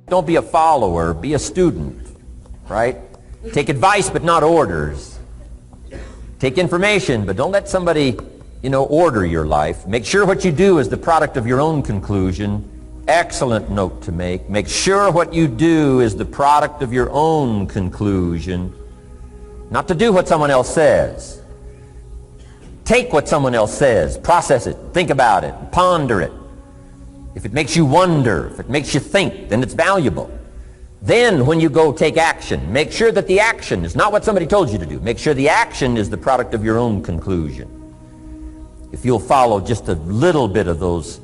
Don't be a follower, be a student, right? Take advice but not orders. Take information, but don't let somebody, order your life. Make sure what you do is the product of your own conclusion. Excellent note to make. Make sure what you do is the product of your own conclusion. Not to do what someone else says. Take what someone else says, process it, think about it, ponder it. If it makes you wonder, if it makes you think, then it's valuable. Then when you go take action, make sure that the action is not what somebody told you to do. Make sure the action is the product of your own conclusion. If you'll follow just a little bit of those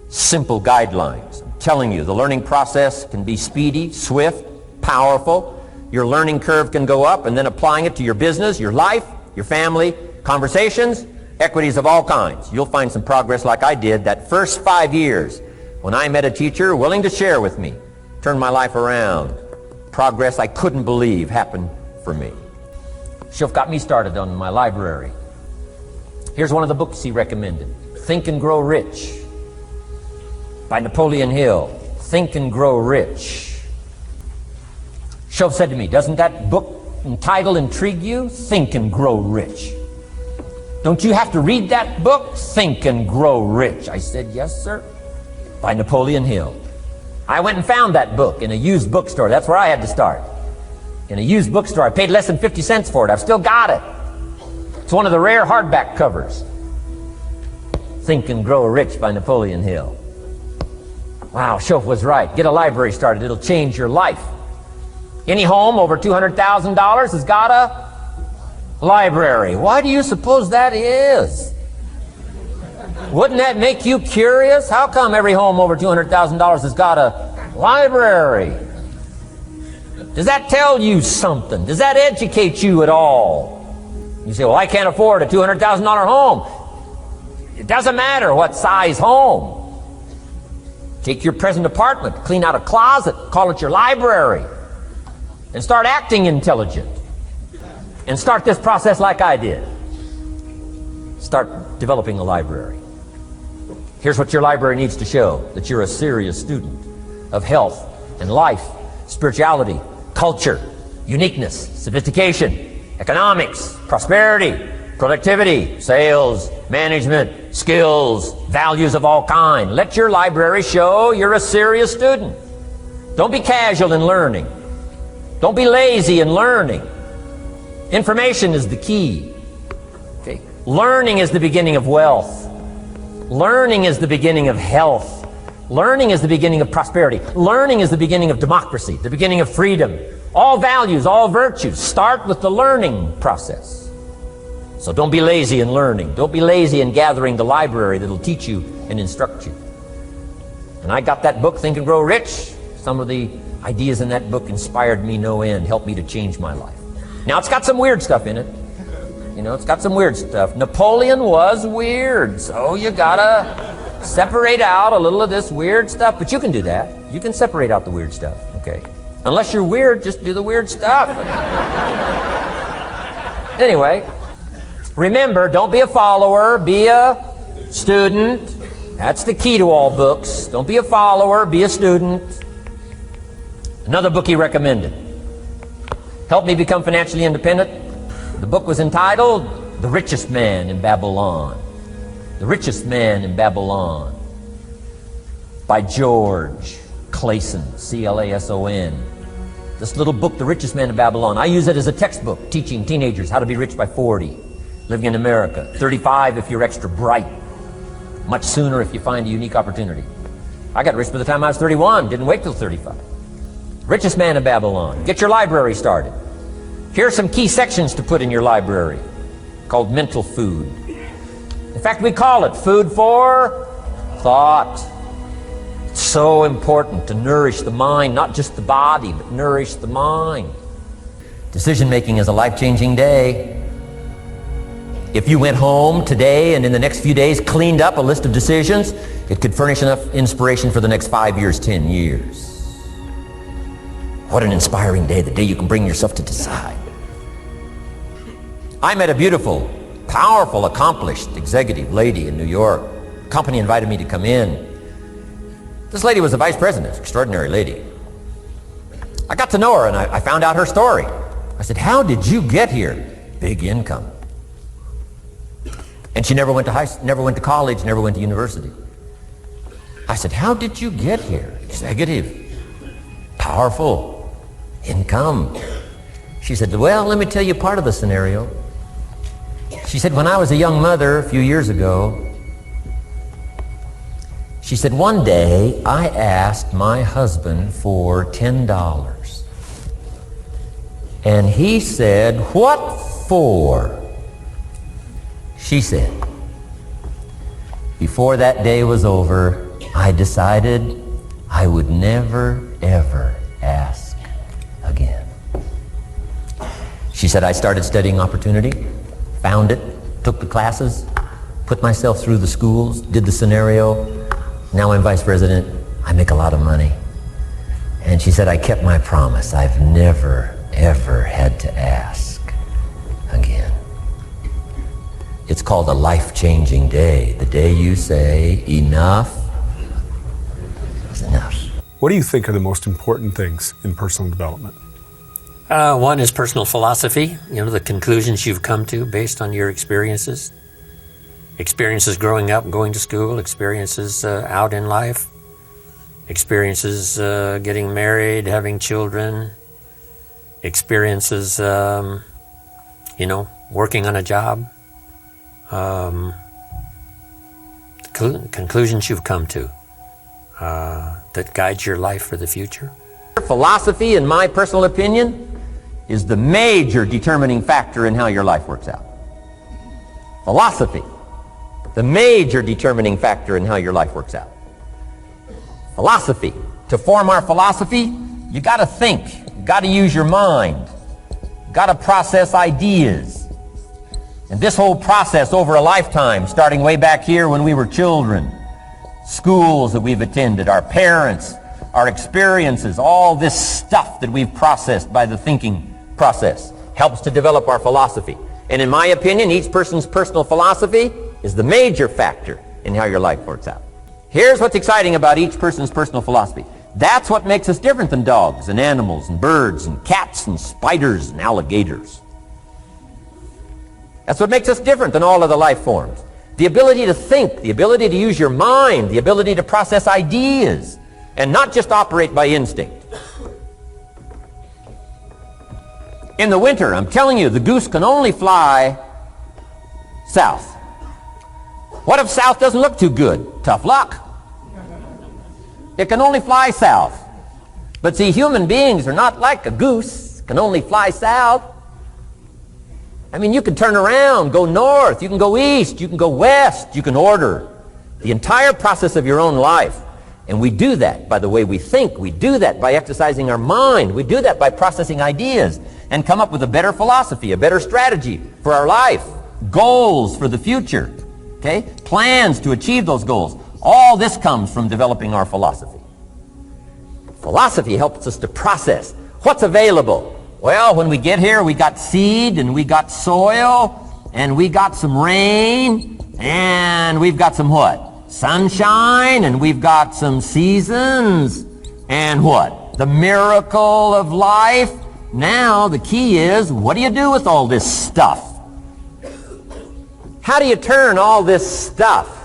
simple guidelines, I'm telling you, the learning process can be speedy, swift, powerful. Your learning curve can go up, and then applying it to your business, your life, your family, conversations, equities of all kinds. You'll find some progress like I did that first 5 years when I met a teacher willing to share with me. Turned my life around. Progress I couldn't believe happened for me. Schiff got me started on my library. Here's one of the books he recommended. Think and Grow Rich by Napoleon Hill. Think and Grow Rich. Schiff said to me, doesn't that book and title intrigue you? Think and Grow Rich. Don't you have to read that book? Think and Grow Rich. I said, yes, sir. By Napoleon Hill. I went and found that book in a used bookstore. That's where I had to start. In a used bookstore. I paid less than 50 cents for it. I've still got it. It's one of the rare hardback covers. Think and Grow Rich by Napoleon Hill. Wow, Schoaf was right. Get a library started. It'll change your life. Any home over $200,000 has got a library. Why do you suppose that is? Wouldn't that make you curious? How come every home over $200,000 has got a library? Does that tell you something? Does that educate you at all? You say, well, I can't afford a $200,000 home. It doesn't matter what size home. Take your present apartment, clean out a closet, call it your library, and start acting intelligent. And start this process like I did. Start developing a library. Here's what your library needs to show: that you're a serious student of health and life, spirituality, culture, uniqueness, sophistication, economics, prosperity, productivity, sales, management, skills, values of all kinds. Let your library show you're a serious student. Don't be casual in learning. Don't be lazy in learning. Information is the key. Okay? Learning is the beginning of wealth. Learning is the beginning of health. Learning is the beginning of prosperity. Learning is the beginning of democracy, the beginning of freedom. All values, all virtues start with the learning process. So don't be lazy in learning. Don't be lazy in gathering the library that'll teach you and instruct you. And I got that book, Think and Grow Rich. Some of the ideas in that book inspired me no end, helped me to change my life. Now, it's got some weird stuff in it. You know, it's got some weird stuff. Napoleon was weird, so you gotta separate out a little of this weird stuff. But you can do that. You can separate out the weird stuff, okay? Unless you're weird, just do the weird stuff. Anyway, remember, don't be a follower, be a student. That's the key to all books. Don't be a follower, be a student. Another book he recommended helped me become financially independent. The book was entitled The Richest Man in Babylon. The Richest Man in Babylon by George Clason, C-L-A-S-O-N. This little book, The Richest Man in Babylon, I use it as a textbook teaching teenagers how to be rich by 40, living in America, 35 if you're extra bright, much sooner if you find a unique opportunity. I got rich by the time I was 31, didn't wait till 35. Richest Man in Babylon. Get your library started. Here are some key sections to put in your library called mental food. In fact, we call it food for thought. It's so important to nourish the mind, not just the body, but nourish the mind. Decision making is a life-changing day. If you went home today and in the next few days cleaned up a list of decisions, it could furnish enough inspiration for the next 5 years, 10 years. What an inspiring day, the day you can bring yourself to decide. I met a beautiful, powerful, accomplished executive lady in New York. The company invited me to come in. This lady was a vice president, extraordinary lady. I got to know her, and I found out her story. I said, how did you get here? Big income. And she never went to college, never went to university. I said, how did you get here? Executive, powerful, income. She said, well, let me tell you part of the scenario. She said, when I was a young mother a few years ago, she said, one day I asked my husband for $10. And he said, what for? She said, before that day was over, I decided I would never, ever ask again. She said, I started studying opportunity, found it, took the classes, put myself through the schools, did the scenario. Now I'm vice president. I make a lot of money. And she said, I kept my promise. I've never, ever had to ask again. It's called a life-changing day. The day you say, enough is enough. What do you think are the most important things in personal development? One is personal philosophy, the conclusions you've come to based on your experiences. Experiences growing up and going to school, experiences out in life, experiences getting married, having children, experiences, working on a job. Conclusions you've come to that guides your life for the future. Philosophy, in my personal opinion, is the major determining factor in how your life works out. Philosophy, the major determining factor in how your life works out. Philosophy. To form our philosophy, you got to think. You got to use your mind. You got to process ideas. And this whole process over a lifetime, starting way back here when we were children, schools that we've attended, our parents, our experiences, all this stuff that we've processed by the thinking process helps to develop our philosophy. And in my opinion, each person's personal philosophy is the major factor in how your life works out. Here's what's exciting about each person's personal philosophy. That's what makes us different than dogs and animals and birds and cats and spiders and alligators. That's what makes us different than all of the life forms. The ability to think, the ability to use your mind, the ability to process ideas, and not just operate by instinct. In the winter, I'm telling you, the goose can only fly south. What if south doesn't look too good? Tough luck. It can only fly south. But see, human beings are not like a goose, can only fly south. I mean, you can turn around, go north, you can go east, you can go west, you can order the entire process of your own life. And we do that by the way we think. We do that by exercising our mind. We do that by processing ideas and come up with a better philosophy, a better strategy for our life, goals for the future, okay? Plans to achieve those goals. All this comes from developing our philosophy. Philosophy helps us to process what's available. Well, when we get here, we got seed, and we got soil, and we got some rain, and we've got some what? Sunshine, and we've got some seasons, and what? The miracle of life. Now, the key is, what do you do with all this stuff? How do you turn all this stuff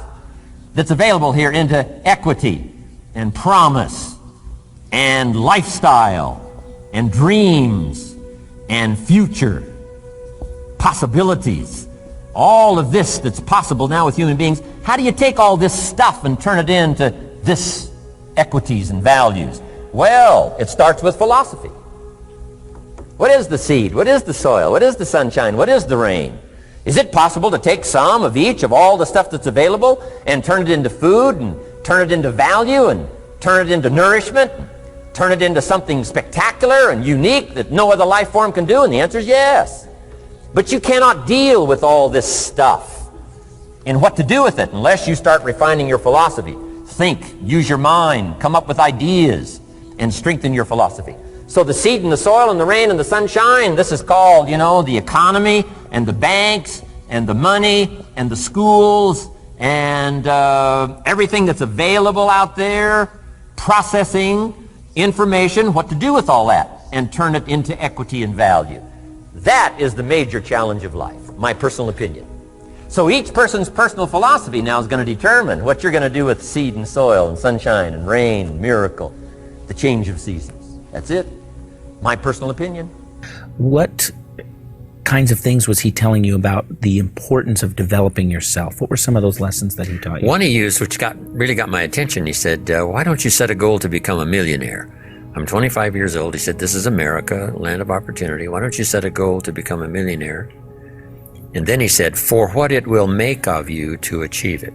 that's available here into equity and promise and lifestyle and dreams and future possibilities? All of this that's possible now with human beings, how do you take all this stuff and turn it into this equities and values? Well, it starts with philosophy. What is the seed? What is the soil? What is the sunshine? What is the rain? Is it possible to take some of each of all the stuff that's available and turn it into food and turn it into value and turn it into nourishment, and turn it into something spectacular and unique that no other life form can do? And the answer is yes. But you cannot deal with all this stuff and what to do with it unless you start refining your philosophy. Think, use your mind, come up with ideas, and strengthen your philosophy. So the seed and the soil and the rain and the sunshine, this is called, the economy and the banks and the money and the schools and everything that's available out there, processing information, what to do with all that. and turn it into equity and value. That is the major challenge of life, my personal opinion. So each person's personal philosophy now is going to determine what you're going to do with seed and soil and sunshine and rain and miracle, the change of seasons. That's it. My personal opinion. What kinds of things was he telling you about the importance of developing yourself? What were some of those lessons that he taught you? One he used, which really got my attention, he said, why don't you set a goal to become a millionaire? I'm 25 years old. He said, this is America, land of opportunity. Why don't you set a goal to become a millionaire? And then he said, for what it will make of you to achieve it.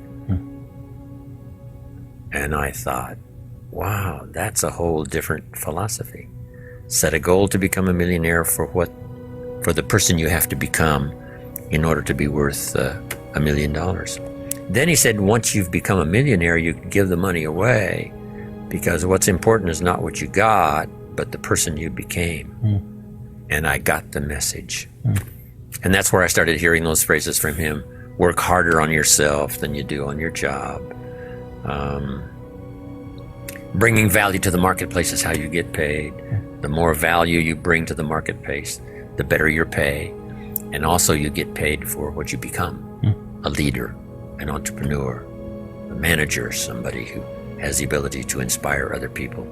And I thought, wow, that's a whole different philosophy. Set a goal to become a millionaire for the person you have to become in order to be worth $1 million. Then he said, once you've become a millionaire, you can give the money away, because what's important is not what you got, but the person you became. And I got the message. And that's where I started hearing those phrases from him. Work harder on yourself than you do on your job. Bringing value to the marketplace is how you get paid. The more value you bring to the marketplace, the better your pay. And also you get paid for what you become. A leader, an entrepreneur, a manager, somebody who has the ability to inspire other people.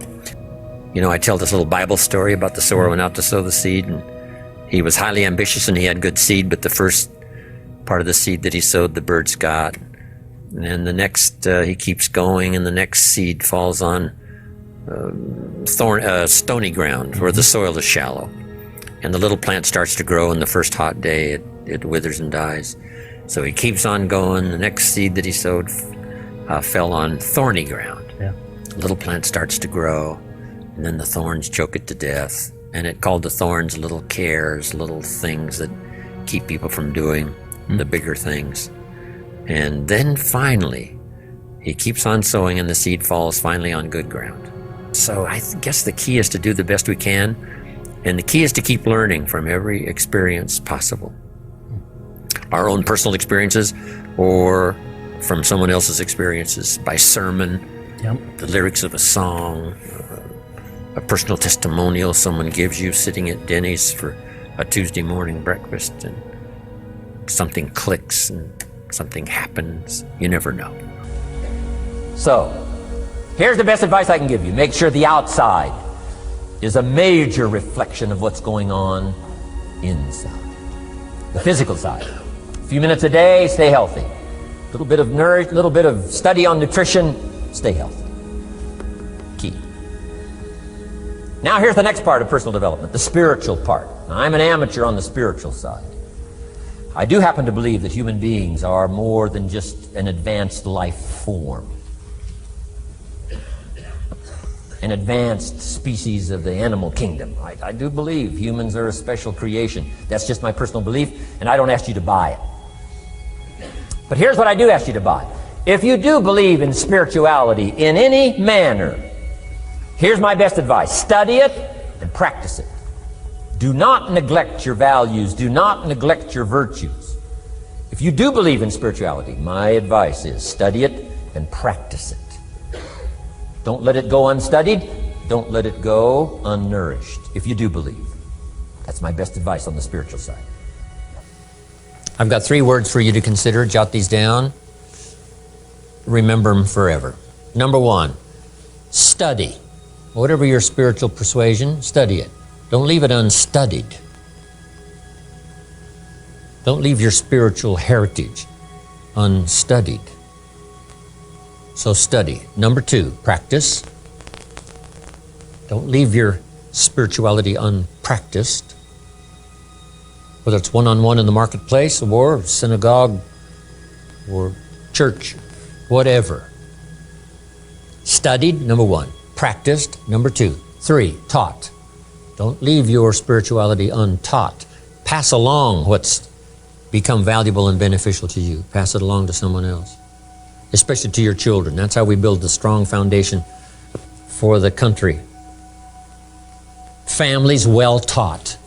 You know, I tell this little Bible story about the sower went out to sow the seed, and he was highly ambitious and he had good seed, but the first part of the seed that he sowed, the birds got. And then the next, he keeps going, and the next seed falls on stony ground where the soil is shallow. And the little plant starts to grow, and the first hot day it withers and dies. So he keeps on going. The next seed that he sowed fell on thorny ground. The little plant starts to grow, and then the thorns choke it to death. And it called the thorns little cares, little things that keep people from doing the bigger things. And then finally, he keeps on sowing, and the seed falls finally on good ground. So I guess the key is to do the best we can, and the key is to keep learning from every experience possible. Our own personal experiences, or from someone else's experiences, by sermon, the lyrics of a song, a personal testimonial someone gives you sitting at Denny's for a Tuesday morning breakfast, and something clicks and something happens. You never know. So, here's the best advice I can give you. Make sure the outside is a major reflection of what's going on inside. The physical side. A few minutes a day, stay healthy. A little bit of study on nutrition, stay healthy. Key. Now here's the next part of personal development, the spiritual part. Now, I'm an amateur on the spiritual side. I do happen to believe that human beings are more than just an advanced life form, an advanced species of the animal kingdom. I do believe humans are a special creation. That's just my personal belief, and I don't ask you to buy it. But here's what I do ask you to buy. If you do believe in spirituality in any manner, here's my best advice. Study it and practice it. Do not neglect your values. Do not neglect your virtues. If you do believe in spirituality, my advice is study it and practice it. Don't let it go unstudied. Don't let it go unnourished, if you do believe. That's my best advice on the spiritual side. I've got 3 words for you to consider. Jot these down. Remember them forever. Number 1, study. Whatever your spiritual persuasion, study it. Don't leave it unstudied. Don't leave your spiritual heritage unstudied. So study. Number 2, practice. Don't leave your spirituality unpracticed. Whether it's one-on-one in the marketplace or synagogue or church, whatever. Studied, number 1. Practiced, number 2. 3, taught. Don't leave your spirituality untaught. Pass along what's become valuable and beneficial to you. Pass it along to someone else, especially to your children. That's how we build the strong foundation for the country. Families well taught,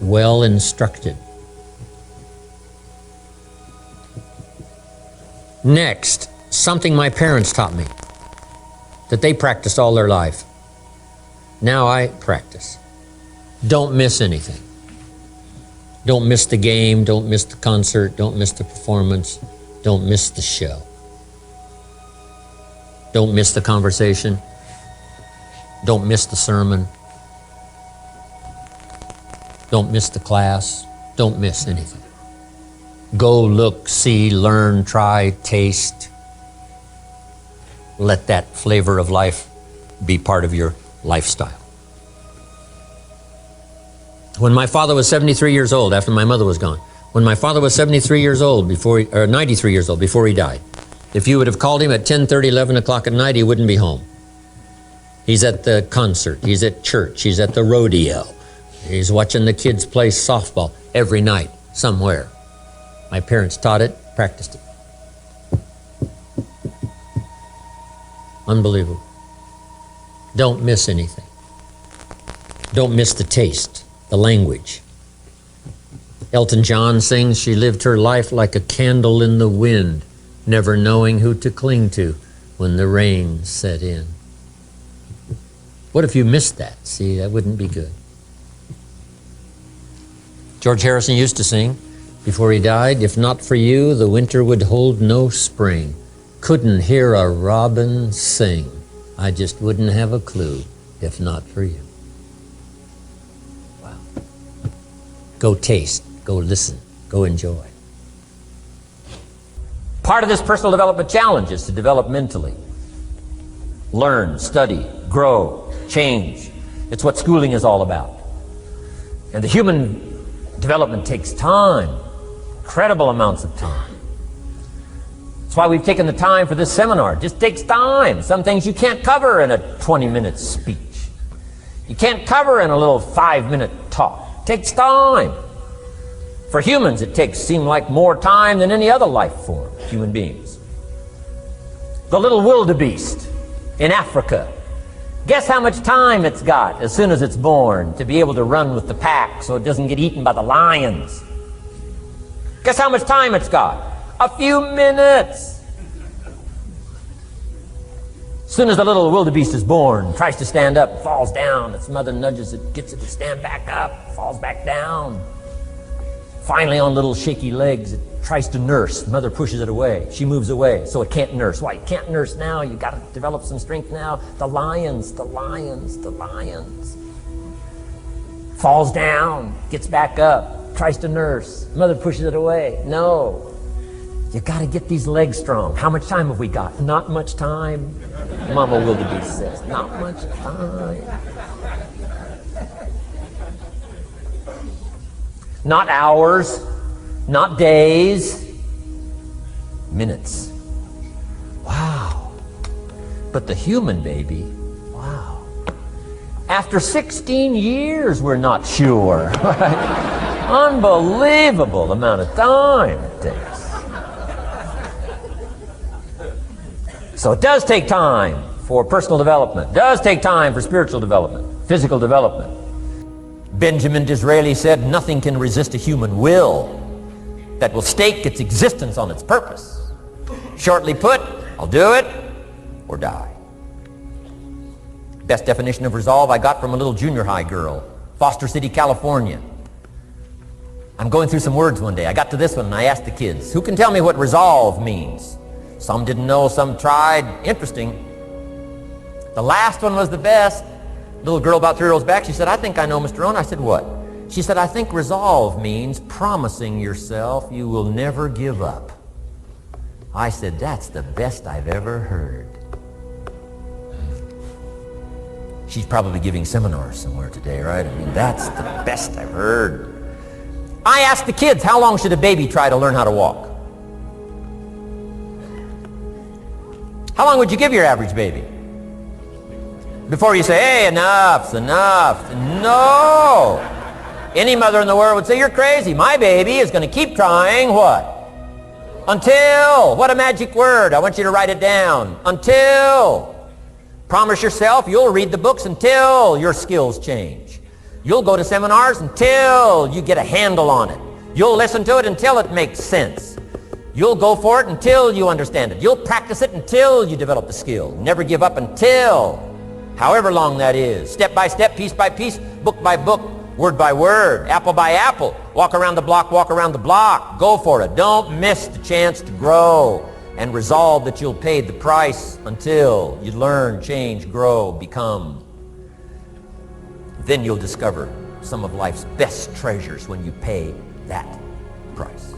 well instructed. Next, something my parents taught me that they practiced all their life. Now I practice. Don't miss anything. Don't miss the game, don't miss the concert, don't miss the performance, don't miss the show. Don't miss the conversation. Don't miss the sermon. Don't miss the class. Don't miss anything. Go, look, see, learn, try, taste. Let that flavor of life be part of your lifestyle. When my father was 73 years old, after my mother was gone, when my father was 93 years old, 93 years old, before he died, if you would have called him at 10:30, 11 o'clock at night, he wouldn't be home. He's at the concert, he's at church, he's at the rodeo, he's watching the kids play softball every night, somewhere. My parents taught it, practiced it. Unbelievable. Don't miss anything. Don't miss the taste, the language. Elton John sings, she lived her life like a candle in the wind, never knowing who to cling to when the rain set in. What if you missed that? See, that wouldn't be good. George Harrison used to sing before he died, if not for you, the winter would hold no spring. Couldn't hear a robin sing. I just wouldn't have a clue if not for you. Wow. Go taste, go listen, go enjoy. Part of this personal development challenge is to develop mentally. Learn, study, grow, change. It's what schooling is all about. And the human development takes time, incredible amounts of time. That's why we've taken the time for this seminar. It just takes time. Some things you can't cover in a 20-minute speech. You can't cover in a little 5-minute talk. It takes time. For humans, it seems like more time than any other life form, human beings. The little wildebeest in Africa. Guess how much time it's got as soon as it's born to be able to run with the pack so it doesn't get eaten by the lions? Guess how much time it's got? A few minutes. As soon as the little wildebeest is born, tries to stand up, falls down. Its mother nudges it, gets it to stand back up, falls back down. Finally, on little shaky legs, it tries to nurse. Mother pushes it away. She moves away, so it can't nurse. Why? You can't nurse now. You got to develop some strength now. The lions. Falls down, gets back up, tries to nurse. Mother pushes it away. No. You got to get these legs strong. How much time have we got? Not much time. Mama wildebeest says, not much time. Not hours, not days, minutes. Wow. But the human baby, wow. After 16 years, we're not sure. Right? Unbelievable amount of time it takes. So it does take time for personal development. It does take time for spiritual development, physical development. Benjamin Disraeli said, nothing can resist a human will that will stake its existence on its purpose. Shortly put, I'll do it or die. Best definition of resolve I got from a little junior high girl, Foster City, California. I'm going through some words one day. I got to this one and I asked the kids, who can tell me what resolve means? Some didn't know, some tried. Interesting. The last one was the best. Little girl about 3 rows back, she said, I think I know, Mr. Rohn. I said, what? She said, I think resolve means promising yourself you will never give up. I said, that's the best I've ever heard. She's probably giving seminars somewhere today, right? I mean, that's the best I've heard. I asked the kids, how long should a baby try to learn how to walk? How long would you give your average baby? Before you say, hey, enough's enough. No. Any mother in the world would say, you're crazy. My baby is going to keep trying what? Until. What a magic word. I want you to write it down. Until. Promise yourself you'll read the books until your skills change. You'll go to seminars until you get a handle on it. You'll listen to it until it makes sense. You'll go for it until you understand it. You'll practice it until you develop the skill. Never give up until However long that is. Step by step, piece by piece, book by book, word by word, apple by apple. Walk around the block, walk around the block. Go for it. Don't miss the chance to grow. And resolve that you'll pay the price until you learn, change, grow, become. Then you'll discover some of life's best treasures when you pay that price.